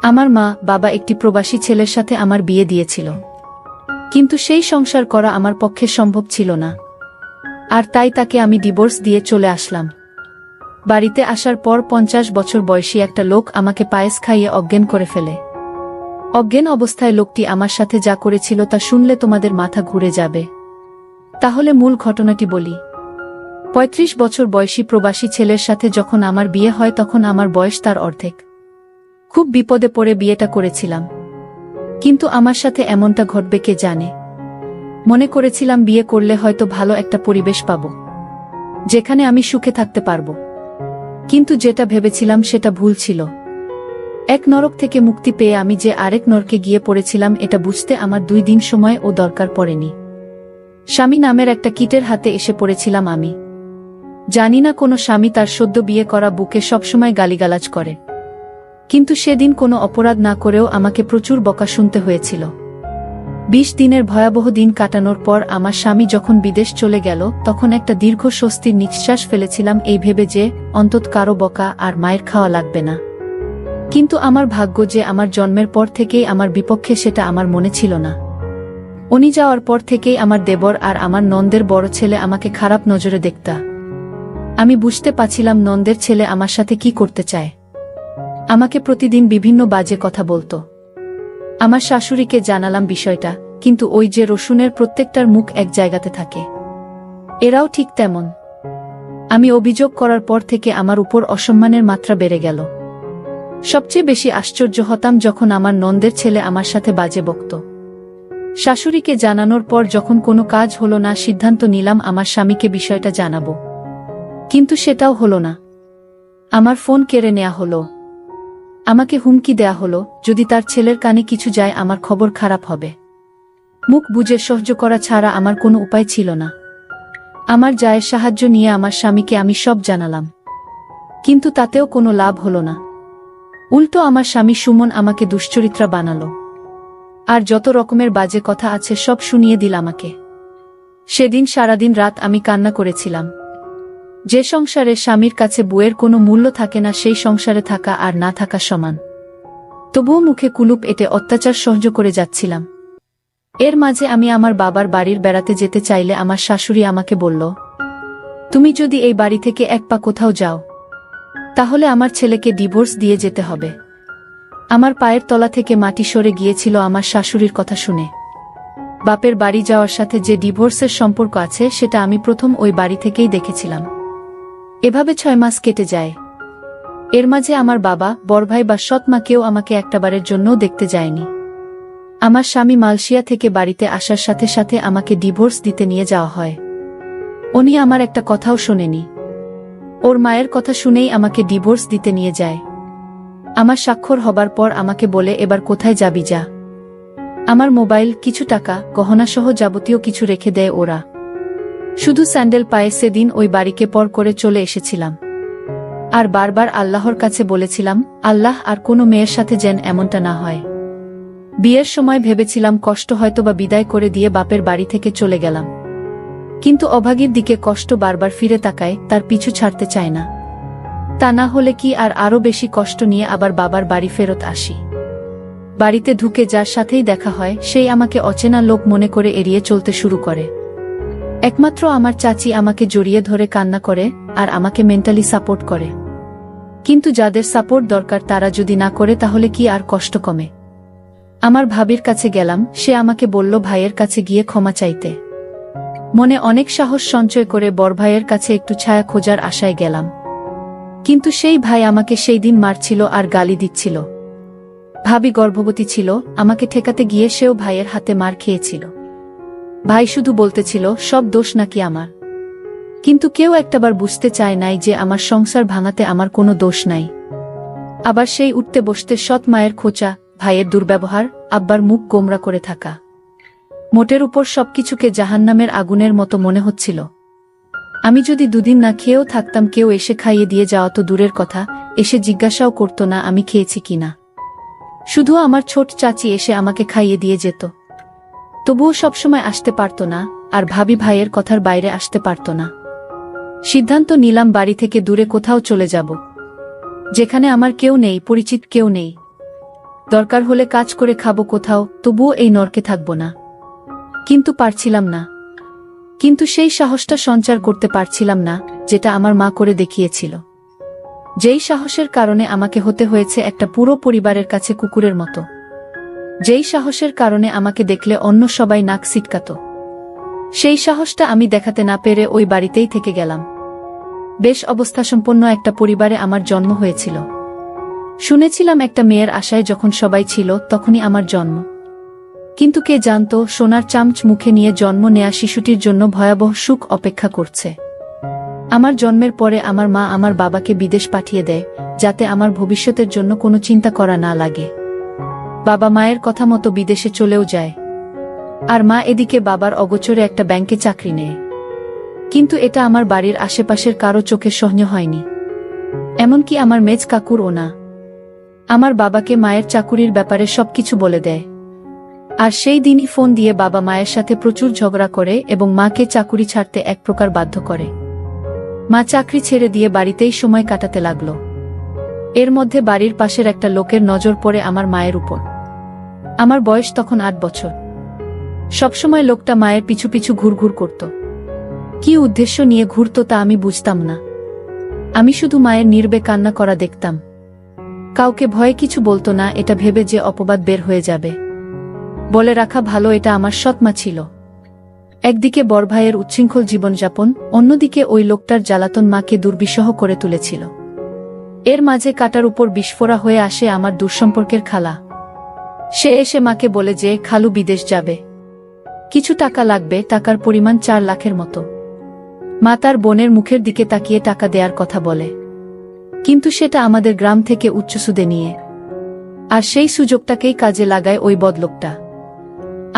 আমার মা বাবা একটি প্রবাসী ছেলের সাথে আমার বিয়ে দিয়েছিল, কিন্তু সেই সংসার করা আমার পক্ষে সম্ভব ছিল না, আর তাই তাকে আমি ডিভোর্স দিয়ে চলে আসলাম। বাড়িতে আসার পর 50 বছর বয়সী একটা লোক আমাকে পায়েস খাইয়ে অজ্ঞান করে ফেলে। অজ্ঞান অবস্থায় লোকটি আমার সাথে যা করেছিল তা শুনলে তোমাদের মাথা ঘুরে যাবে। তাহলে মূল ঘটনাটি বলি। 35 বছর বয়সী প্রবাসী ছেলের সাথে যখন আমার বিয়ে হয় তখন আমার বয়স তার অর্ধেক। খুব বিপদে পড়ে বিয়েটা করেছিলাম, কিন্তু আমার সাথে এমনটা ঘটবে কে জানে। মনে করেছিলাম বিয়ে করলে হয়তো ভালো একটা পরিবেশ পাব, যেখানে আমি সুখে থাকতে পারব, কিন্তু যেটা ভেবেছিলাম সেটা ভুল ছিল। এক নরক থেকে মুক্তি পেয়ে আমি যে আরেক নরকে গিয়ে পড়েছিলাম এটা বুঝতে আমার 2 দিন সময় ও দরকার পড়েনি। স্বামী নামের একটা কীটের হাতে এসে পড়েছিলাম আমি। জানি না কোনো স্বামী তার সদ্য বিয়ে করা বুকে সবসময় গালিগালাজ করে, কিন্তু সেদিন কোনো অপরাধ না করেও আমাকে প্রচুর বকা শুনতে হয়েছিল। 20 দিনের ভয়াবহ দিন কাটানোর পর আমার স্বামী যখন বিদেশ চলে গেল তখন একটা দীর্ঘ স্বস্তির নিঃশ্বাস ফেলেছিলাম এই ভেবে যে অন্তত কারো বকা আর মায়ের খাওয়া লাগবে না। কিন্তু আমার ভাগ্য যে আমার জন্মের পর থেকেই আমার বিপক্ষে সেটা আমার মনে ছিল না। উনি যাওয়ার পর থেকেই আমার দেবর আর আমার নন্দের বড় ছেলে আমাকে খারাপ নজরে দেখতা। আমি বুঝতে পারছিলাম নন্দের ছেলে আমার সাথে কি করতে চায়। আমাকে প্রতিদিন বিভিন্ন বাজে কথা বলতো। আমার শাশুড়িকে জানালাম বিষয়টা, কিন্তু ওই যে রসুনের প্রত্যেকটার মুখ এক জায়গাতে থাকে, এরাও ঠিক তেমন। আমি অভিযোগ করার পর থেকে আমার উপর অসম্মানের মাত্রা বেড়ে গেল। সবচেয়ে বেশি আশ্চর্য হতাম যখন আমার নন্দের ছেলে আমার সাথে বাজে বকত। শাশুড়িকে জানানোর পর যখন কোনো কাজ হলো না সিদ্ধান্ত নিলাম আমার স্বামীকে বিষয়টা জানাবো, কিন্তু সেটাও হলো না। আমার ফোন কেড়ে নেওয়া হলো। আমাকে হুমকি দেয়া হলো যদি তার ছেলের কানে কিছু যায় আমার খবর খারাপ হবে। মুখ বুজে সহ্য করা ছাড়া আমার কোনো উপায় ছিল না। আমার জায়ের সাহায্য নিয়ে আমার স্বামীকে আমি সব জানালাম, কিন্তু তাতেও কোনো লাভ হলো না। উল্টো আমার স্বামী সুমন আমাকে দুশ্চরিত্রা বানালো, আর যত রকমের বাজে কথা আছে সব শুনিয়ে দিল আমাকে। সেদিন সারাদিন রাত আমি কান্না করেছিলাম। যে সংসারে স্বামীর কাছে বউয়ের কোনো মূল্য থাকে না সেই সংসারে থাকা আর না থাকা সমান। তবুও মুখে কুলুপ এঁটে অত্যাচার সহ্য করে যাচ্ছিলাম। এর মাঝে আমি আমার বাবার বাড়ির বেড়াতে যেতে চাইলে আমার শাশুড়ি আমাকে বলল, তুমি যদি এই বাড়ি থেকে এক পা কোথাও যাও তাহলে আমার ছেলেকে ডিভোর্স দিয়ে যেতে হবে। আমার পায়ের তলা থেকে মাটি সরে গিয়েছিল আমার শাশুড়ির কথা শুনে। বাপের বাড়ি যাওয়ার সাথে যে ডিভোর্সের সম্পর্ক আছে সেটা আমি প্রথম ওই বাড়ি থেকেই দেখেছিলাম। এভাবে 6 মাস কেটে যায়। এর মাঝে আমার বাবা, বড়ভাই বা সৎ মা কেউ আমাকে একটাবারের জন্যও দেখতে যায়নি। আমার স্বামী মালয়েশিয়া থেকে বাড়িতে আসার সাথে সাথে আমাকে ডিভোর্স দিতে নিয়ে যাওয়া হয়। উনি আমার একটা কথাও শোনেনি। ওর মায়ের কথা শুনেই আমাকে ডিভোর্স দিতে নিয়ে যায়। আমার স্বাক্ষর হবার পর আমাকে বলে এবার কোথায় যাবি যা। আমার মোবাইল, কিছু টাকা, গহনাসহ যাবতীয় কিছু রেখে দেয় ওরা। শুধু স্যান্ডেল পায়ে সেদিন ওই বাড়িকে পর করে চলে এসেছিলাম। আর বারবার আল্লাহর কাছে বলেছিলাম, আল্লাহ আর কোনো মেয়ের সাথে যেন এমনটা না হয়। বিয়ের সময় ভেবেছিলাম কষ্ট হয়তোবা বিদায় করে দিয়ে বাপের বাড়ি থেকে চলে গেলাম, কিন্তু অভাগীর দিকে কষ্ট বারবার ফিরে তাকায়, তার পিছু ছাড়তে চায় না। তা না হলে কি আর আরো বেশি কষ্ট নিয়ে আবার বাবার বাড়ি ফেরত আসি। বাড়িতে ঢুকে যার সাথেই দেখা হয় সেই আমাকে অচেনা লোক মনে করে এড়িয়ে চলতে শুরু করে। একমাত্র আমার চাচি আমাকে জড়িয়ে ধরে কান্না করে আর আমাকে মেন্টালি সাপোর্ট করে। কিন্তু যাদের সাপোর্ট দরকার তারা যদি না করে তাহলে কি আর কষ্ট কমে? আমার ভাবির কাছে গেলাম, সে আমাকে বলল ভাইয়ের কাছে গিয়ে ক্ষমা চাইতে। মনে অনেক সাহস সঞ্চয় করে বড় ভাইয়ের কাছে একটু ছায়া খোঁজার আশায় গেলাম, কিন্তু সেই ভাই আমাকে সেই দিন মারছিল আর গালি দিচ্ছিল। ভাবি গর্ভবতী ছিল, আমাকে ঠেকাতে গিয়ে সেও ভাইয়ের হাতে মার খেয়েছিল। ভাই শুধু বলতেছিল সব দোষ নাকি আমার, কিন্তু কেউ একটাবার বুঝতে চায় নাই যে আমার সংসার ভাঙাতে আমার কোনো দোষ নাই। আবার সেই উঠতে বসতে সৎ মায়ের খোঁচা, ভাইয়ের দুর্ব্যবহার, আব্বার মুখ গোমরা করে থাকা, মোটের উপর সবকিছুকে জাহান্নামের আগুনের মতো মনে হচ্ছিল। আমি যদি 2 দিন না খেয়েও থাকতাম কেউ এসে খাইয়ে দিয়ে যাওয়া তো দূরের কথা, এসে জিজ্ঞাসাও করত না আমি খেয়েছি কিনা। শুধু আমার ছোট চাচি এসে আমাকে খাইয়ে দিয়ে যেত। তবুও সবসময় আসতে পারত না, আর ভাবি ভাইয়ের কথার বাইরে আসতে পারত না। সিদ্ধান্ত নিলাম বাড়ি থেকে দূরে কোথাও চলে যাব, যেখানে আমার কেউ নেই, পরিচিত কেউ নেই। দরকার হলে কাজ করে খাবো কোথাও, তবুও এই নরকে থাকবো না। কিন্তু পারছিলাম না। কিন্তু সেই সাহসটা সঞ্চার করতে পারছিলাম না, যেটা আমার মা করে দেখিয়েছিল। যেই সাহসের কারণে আমাকে হতে হয়েছে একটা পুরো পরিবারের কাছে কুকুরের মতো। যেই সাহসের কারণে আমাকে দেখলে অন্য সবাই নাক সিটকাত। সেই সাহসটা আমি দেখাতে না পেরে ওই বাড়িতেই থেকে গেলাম। বেশ অবস্থাসম্পন্ন একটা পরিবারে আমার জন্ম হয়েছিল। শুনেছিলাম একটা মেয়ের আশায় যখন সবাই ছিল তখনই আমার জন্ম। কিন্তু কে জানতো সোনার চামচ মুখে নিয়ে জন্ম নেয়া শিশুটির জন্য ভয়াবহ সুখ অপেক্ষা করছে। আমার জন্মের পরে আমার মা আমার বাবাকে বিদেশ পাঠিয়ে দেয়, যাতে আমার ভবিষ্যতের জন্য কোনো চিন্তা করা না লাগে। বাবা মায়ের কথা মতো বিদেশে চলেও যায়। আর মা এদিকে বাবার অগোচরে একটা ব্যাংকে চাকরি নেয়। কিন্তু এটা আমার বাড়ির আশেপাশের কারো চোখে সহ্য হয়নি, এমনকি আমার মেজ কাকুরও না। আমার বাবাকে মায়ের চাকুরির ব্যাপারে সবকিছু বলে দেয়। আর সেই দিনই ফোন দিয়ে বাবা মায়ের সাথে প্রচুর ঝগড়া করে এবং মাকে চাকুরি ছাড়তে এক প্রকার বাধ্য করে। মা চাকরি ছেড়ে দিয়ে বাড়িতেই সময় কাটাতে লাগল। এর মধ্যে বাড়ির পাশের একটা লোকের নজর পড়ে আমার মায়ের উপর। আমার বয়স তখন 8 বছর। সবসময় লোকটা মায়ের পিছু পিছু ঘুরঘুর করত। কি উদ্দেশ্য নিয়ে ঘুরত তা আমি বুঝতাম না। আমি শুধু মায়ের নীরবে কান্না করা দেখতাম। কাউকে ভয়ে কিছু বলতো না, এটা ভেবে যে অপবাদ বের হয়ে যাবে। বলে রাখা ভালো, এটা আমার সৎমা ছিল। একদিকে বড় ভাইয়ের উচ্ছৃঙ্খল জীবনযাপন, অন্যদিকে ওই লোকটার জ্বালাতন মাকে দুর্বিষহ করে তুলেছিল। এর মাঝে কাটার উপর বিস্ফোরা হয়ে আসে আমার দূরসম্পর্কের খালা। সে এসে মাকে বলে যে খালু বিদেশ যাবে, কিছু টাকা লাগবে, টাকার পরিমাণ 4 লাখের মতো। মা তার বোনের মুখের দিকে তাকিয়ে টাকা দেওয়ার কথা বলে, কিন্তু সেটা আমাদের গ্রাম থেকে উচ্চ সুদে নিয়ে। আর সেই সুযোগটাকেই কাজে লাগায় ওই বদলোকটা।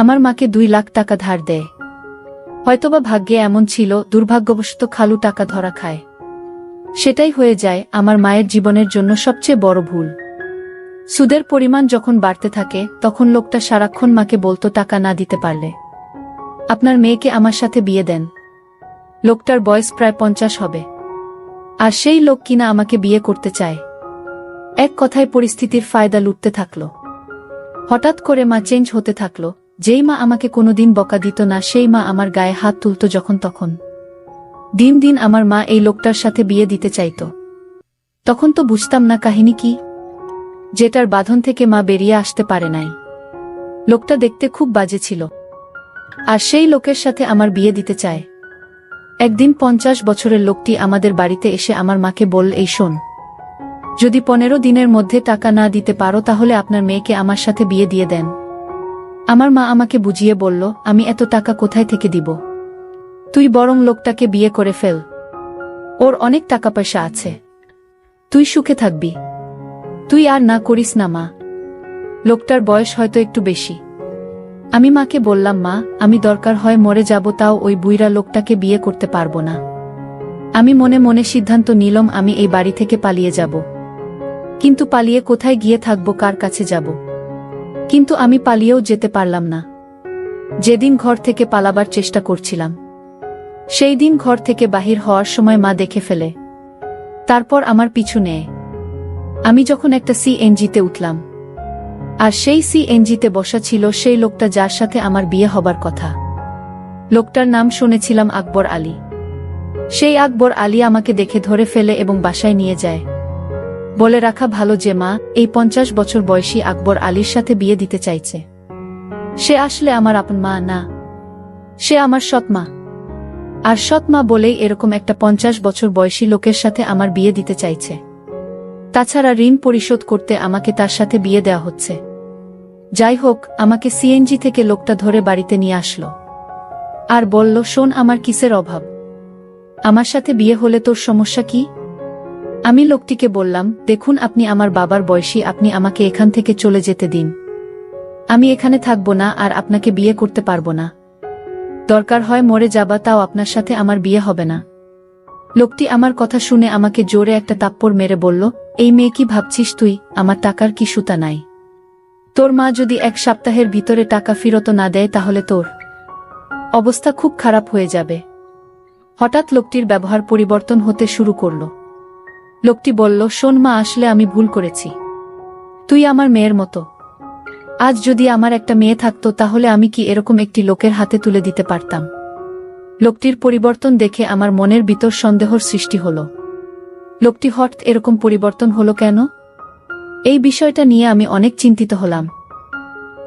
আমার মাকে 2 লাখ টাকা ধার দেয়। হয়তোবা ভাগ্যে এমন ছিল, দুর্ভাগ্যবশত খালু টাকা ধরা খায়। সেটাই হয়ে যায় আমার মায়ের জীবনের জন্য সবচেয়ে বড় ভুল। সুদের পরিমাণ যখন বাড়তে থাকে তখন লোকটা সারাক্ষণ মাকে বলতো টাকা না দিতে পারলে আপনার মেয়েকে আমার সাথে বিয়ে দেন। লোকটার বয়স প্রায় 50 হবে। আর সেই লোক কিনা আমাকে বিয়ে করতে চায়। এক কথায় পরিস্থিতির ফায়দা লুটতে থাকলো। হঠাৎ করে মা চেঞ্জ হতে থাকলো। যেই মা আমাকে কোনোদিন বকা দিত না, সেই মা আমার গায়ে হাত তুলত যখন তখন। দিন দিন আমার মা এই লোকটার সাথে বিয়ে দিতে চাইত। তখন তো বুঝতাম না কাহিনী কি, যেটার বাঁধন থেকে মা বেরিয়ে আসতে পারে নাই। লোকটা দেখতে খুব বাজে ছিল, আর সেই লোকের সাথে আমার বিয়ে দিতে চায়। একদিন 50 বছরের লোকটি আমাদের বাড়িতে এসে আমার মাকে বলল, এই শোন, যদি 15 দিনের মধ্যে টাকা না দিতে পারো তাহলে আপনার মেয়েকে আমার সাথে বিয়ে দিয়ে দেন। আমার মা আমাকে বুঝিয়ে বলল, আমি এত টাকা কোথায় থেকে দিব? তুই বরং লোকটাকে বিয়ে করে ফেল, ওর অনেক টাকা পয়সা আছে, তুই সুখে থাকবি। তুই আর না করিস না মা। লোকটার বয়স হয়তো একটু বেশি। আমি মাকে বললাম, মা, আমি দরকার হয় মরে যাব, তাও ওই বুইরা লোকটাকে বিয়ে করতে পারবো না। আমি মনে মনে সিদ্ধান্ত নিলাম আমি এই বাড়ি থেকে পালিয়ে যাব। কিন্তু পালিয়ে কোথায় গিয়ে থাকবো, কার কাছে যাব? কিন্তু আমি পালিয়েও যেতে পারলাম না। যেদিন ঘর থেকে পালাবার চেষ্টা করছিলাম, সেই দিন ঘর থেকে বাহির হওয়ার সময় মা দেখে ফেলে। তারপর আমার পিছু নেয়। আমি যখন একটা সিএনজিতে উঠলাম, আর সেই সিএনজিতে বসা ছিল সেই লোকটা যার সাথে আমার বিয়ে হবার কথা। লোকটার নাম শুনেছিলাম আকবর আলী। সেই আকবর আলী আমাকে দেখে ধরে ফেলে এবং বাসায় নিয়ে যায়। বলে রাখা ভালো যে মা এই 50 বছর বয়সী আকবর আলীর সাথে বিয়ে দিতে চাইছে। সে আসলে আমার আপন মা না, সে আমার সৎমা। আর সৎমা বলেই এরকম একটা 50 বছর বয়সী লোকের সাথে আমার বিয়ে দিতে চাইছে। তাছাড়া ঋণ পরিশোধ করতে আমাকে তার সাথে বিয়ে দেওয়া হচ্ছে। যাই হোক, আমাকে সিএনজি থেকে লোকটা ধরে বাড়িতে নিয়ে আসলো আর বলল, শোন, আমার কিসের অভাব? আমার সাথে বিয়ে হলে তোর সমস্যা কি? আমি লোকটিকে বললাম, দেখুন, আপনি আমার বাবার বয়সী, আপনি আমাকে এখান থেকে চলে যেতে দিন। আমি এখানে থাকব না আর আপনাকে বিয়ে করতে পারবো না। দরকার হয় মরে যাবা, তাও আপনার সাথে আমার বিয়ে হবে না। লোকটি আমার কথা শুনে আমাকে জোরে একটা তাপ্পড় মেরে বলল, এই মেয়ে কি ভাবছিস তুই? আমার টাকার কি সুতা নাই? তোর মা যদি 1 সপ্তাহের ভিতরে টাকা ফেরত না দেয় তাহলে তোর অবস্থা খুব খারাপ হয়ে যাবে। হঠাৎ লোকটির ব্যবহার পরিবর্তন হতে শুরু করল। লোকটি বলল, শোন মা, আসলে আমি ভুল করেছি। তুই আমার মেয়ের মতো, আজ যদি আমার একটা মেয়ে থাকতো তাহলে আমি কি এরকম একটি লোকের হাতে তুলে দিতে পারতাম? লোকটির পরিবর্তন দেখে আমার মনের ভিতর সন্দেহর সৃষ্টি হলো। লোকটি হঠাৎ এরকম পরিবর্তন হলো কেন? এই বিষয়টা নিয়ে আমি অনেক চিন্তিত হলাম।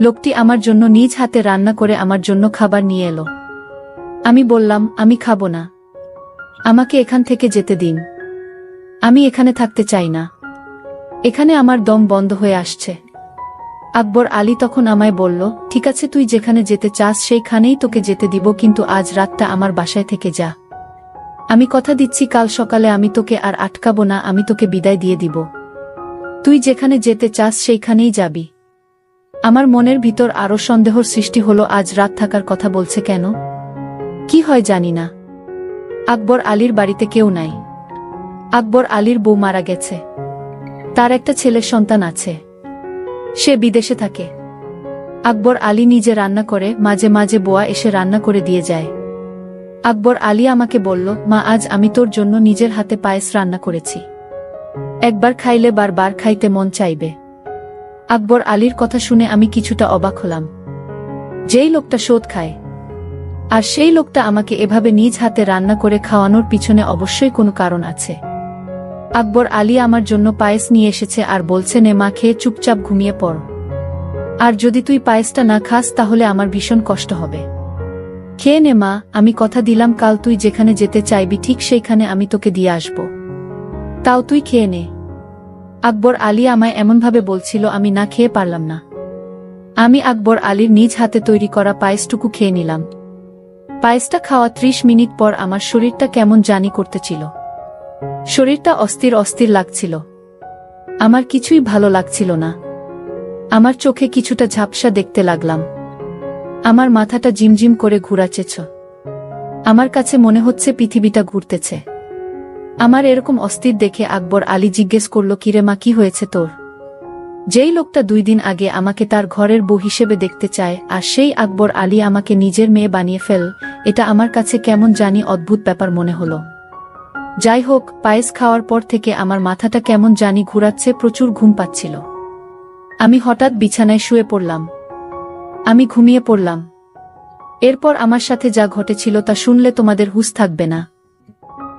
লোকটি আমার জন্য নিজ হাতে রান্না করে আমার জন্য খাবার নিয়ে এলো। আমি বললাম, আমি খাবো না, আমাকে এখান থেকে যেতে দিন, আমি এখানে থাকতে চাই না, এখানে আমার দম বন্ধ হয়ে আসছে। আকবর আলী তখন আমায় বলল, ঠিক আছে, তুই যেখানে যেতে চাস সেইখানেই তোকে যেতে দিব, কিন্তু আজ রাতটা আমার বাসায় থেকে যা। আমি কথা দিচ্ছি কাল সকালে আমি তোকে আর আটকাবো না, আমি তোকে বিদায় দিয়ে দিব। তুই যেখানে যেতে চাস সেইখানেই যাবি। আমার মনের ভিতর আরো সন্দেহর সৃষ্টি হলো, আজ রাত থাকার কথা বলছে কেন? কি হয় জানি না। আকবর আলীর বাড়িতে কেউ নাই। আকবর আলীর বউ মারা গেছে। তার একটা ছেলে সন্তান আছে, সে বিদেশে থাকে। আকবর আলী নিজে রান্না করে, মাঝে মাঝে বোয়া এসে রান্না করে দিয়ে যায়। আকবর আলী আমাকে বলল, মা, আজ আমি তোর জন্য নিজের হাতে পায়েস রান্না করেছি, একবার খাইলে বারবার খাইতে মন চাইবে। আকবর আলীর কথা শুনে আমি কিছুটা অবাক হলাম। যেই লোকটা সুদ খায়, আর সেই লোকটা আমাকে এভাবে নিজ হাতে রান্না করে খাওয়ানোর পিছনে অবশ্যই কোনো কারণ আছে। আকবর আলী আমার জন্য পায়েস নিয়ে এসেছে আর বলছে, নে মা, খেয়ে চুপচাপ ঘুমিয়ে পড়। আর যদি তুই পায়েসটা না খাস তাহলে আমার ভীষণ কষ্ট হবে। খেয়ে নে মা, আমি কথা দিলাম কাল তুই যেখানে যেতে চাইবি ঠিক সেইখানে আমি তোকে দিয়ে আসব। তাও তুই খেয়ে নে। আকবর আলী আমায় এমনভাবে বলছিল, আমি না খেয়ে পারলাম না। আমি আকবর আলীর নিজ হাতে তৈরি করা পায়েসটুকু খেয়ে নিলাম। পায়েসটা খাওয়া 30 মিনিট পর আমার শরীরটা কেমন জানি করতেছিল। শরীরটা অস্থির অস্থির লাগছিল। আমার কিছুই ভালো লাগছিল না। আমার চোখে কিছুটা ঝাপসা দেখতে লাগলাম। আমার মাথাটা ঝিমঝিম করে ঘুরাচ্ছেছ। আমার কাছে মনে হচ্ছে পৃথিবীটা ঘুরতেছে। আমার এরকম অস্থির দেখে আকবর আলী জিজ্ঞেস করল, কিরে মা, কি হয়েছে তোর? যেই লোকটা 2 দিন আগে আমাকে তার ঘরের বউ হিসেবে দেখতে চায়, আর সেই আকবর আলী আমাকে নিজের মেয়ে বানিয়ে ফেল, এটা আমার কাছে কেমন জানি অদ্ভুত ব্যাপার মনে হলো। যাই হোক, পায়েস খাওয়ার পর থেকে আমার মাথাটা কেমন জানি ঘুরাচ্ছে, প্রচুর ঘুম পাচ্ছিল। আমি হঠাৎ বিছানায় শুয়ে পড়লাম। আমি ঘুমিয়ে পড়লাম। এরপর আমার সাথে যা ঘটেছিল তা শুনলে তোমাদের হুঁশ থাকবে না।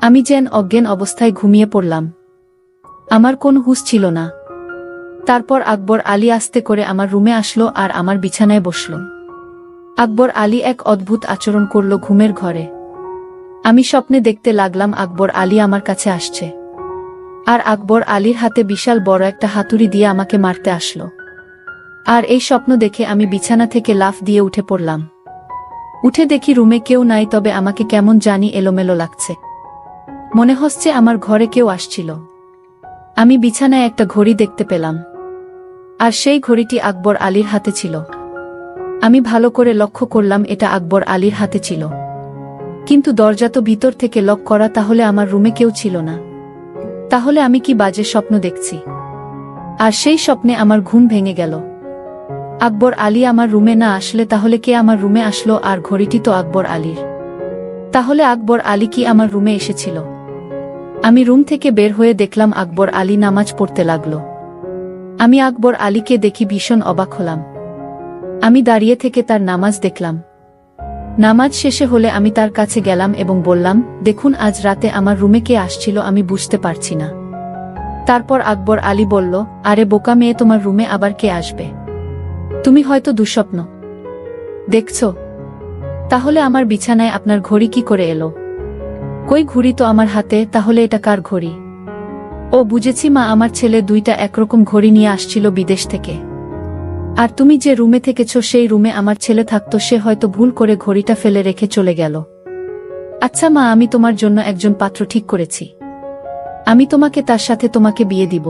আমি যেন অজ্ঞান অবস্থায় ঘুমিয়ে পড়লাম। আমার কোনো হুঁশ ছিল না। তারপর আকবর আলী আস্তে করে আমার রুমে আসলো আর আমার বিছানায় বসল। আকবর আলী এক অদ্ভুত আচরণ করল ঘুমের ঘরে। আমি স্বপ্নে দেখতে লাগলাম আকবর আলী আমার কাছে আসছে, আর আকবর আলীর হাতে বিশাল বড় একটা হাতুড়ি দিয়ে আমাকে মারতে আসলো। আর এই স্বপ্ন দেখে আমি বিছানা থেকে লাফ দিয়ে উঠে পড়লাম। উঠে দেখি রুমে কেউ নাই, তবে আমাকে কেমন জানি এলোমেলো লাগছে। মনে হচ্ছে আমার ঘরে কেউ আসছিল। আমি বিছানায় একটা ঘড়ি দেখতে পেলাম, আর সেই ঘড়িটি আকবর আলীর হাতে ছিল। আমি ভালো করে লক্ষ্য করলাম এটা আকবর আলীর হাতে ছিল, কিন্তু দরজা তো ভিতর থেকে লক করা, তাহলে আমার রুমে কেউ ছিল না। তাহলে আমি কি বাজে স্বপ্ন দেখছি? আর সেই স্বপ্নে আমার ঘুম ভেঙে গেল। আকবর আলী আমার রুমে না আসলে তাহলে কে আমার রুমে আসলো? আর ঘড়িটি তো আকবর আলীর। তাহলে আকবর আলী কি আমার রুমে এসেছিল? আমি রুম থেকে বের হয়ে দেখলাম আকবর আলী নামাজ পড়তে লাগলো। আমি আকবর আলীকে দেখি ভীষণ অবাক হলাম। আমি দাঁড়িয়ে থেকে তার নামাজ দেখলাম। নামাজ শেষে হলে আমি তার কাছে গেলাম এবং বললাম, দেখুন, আজ রাতে আমার রুমে কে আসছিল আমি বুঝতে পারছি না। তারপর আকবর আলী বলল, আরে বোকা মেয়ে, তোমার রুমে আবার কে আসবে? তুমি হয়তো দুঃস্বপ্ন দেখছো। তাহলে আমার বিছানায় আপনার ঘড়ি কি করে এলো? কই, ঘড়ি তো আমার হাতে, তাহলে এটা কার ঘড়ি? ও বুঝেছি মা, আমার ছেলে 2টা একরকম ঘড়ি নিয়ে আসছিল বিদেশ থেকে। আর তুমি যে রুমে থেকেছো সেই রুমে আমার ছেলে থাকতো, সে হয়তো ভুল করে ঘড়িটা ফেলে রেখে চলে গেল। আচ্ছা মা, আমি তোমার জন্য একজন পাত্র ঠিক করেছি। আমি তোমাকে তার সাথে তোমাকে বিয়ে দিব।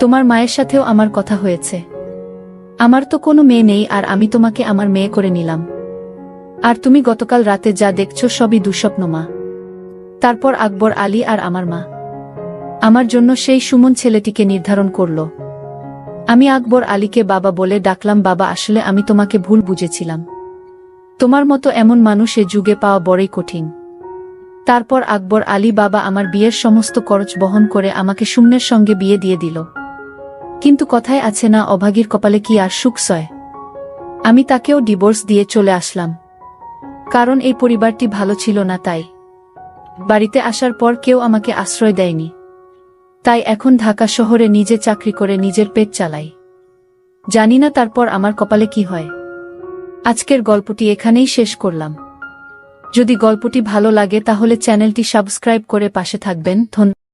তোমার মায়ের সাথেও আমার কথা হয়েছে। আমার তো কোনো মেয়ে নেই, আর আমি তোমাকে আমার মেয়ে করে নিলাম। আর তুমি গতকাল রাতে যা দেখছো সবই দুঃস্বপ্ন মা। তারপর আকবর আলী আর আমার মা আমার জন্য সেই সুমন ছেলেটিকে নির্ধারণ করল। আমি আকবর আলীকে বাবা বলে ডাকলাম। বাবা, আসলে আমি তোমাকে ভুল বুঝেছিলাম। তোমার মতো এমন মানুষ এ যুগে পাওয়া বড়ই কঠিন। তারপর আকবর আলী বাবা আমার বিয়ের সমস্ত খরচ বহন করে আমাকে সুমনের সঙ্গে বিয়ে দিয়ে দিল। কিন্তু কথায় আছে না, অভাগীর কপালে কি আর সুখ সয়। আমি তাকেও ডিভোর্স দিয়ে চলে আসলাম, কারণ এই পরিবারটি ভালো ছিল না। তাই বাড়িতে আসার পর কেউ আমাকে আশ্রয় দেয়নি। তাই এখন ঢাকা শহরে নিজে চাকরি করে নিজের পেট চালাই। জানি না তারপর আমার কপালে কি হয়। আজকের গল্পটি এখানেই শেষ করলাম। যদি গল্পটি ভালো লাগে তাহলে চ্যানেলটি সাবস্ক্রাইব করে পাশে থাকবেন। ধন্যবাদ।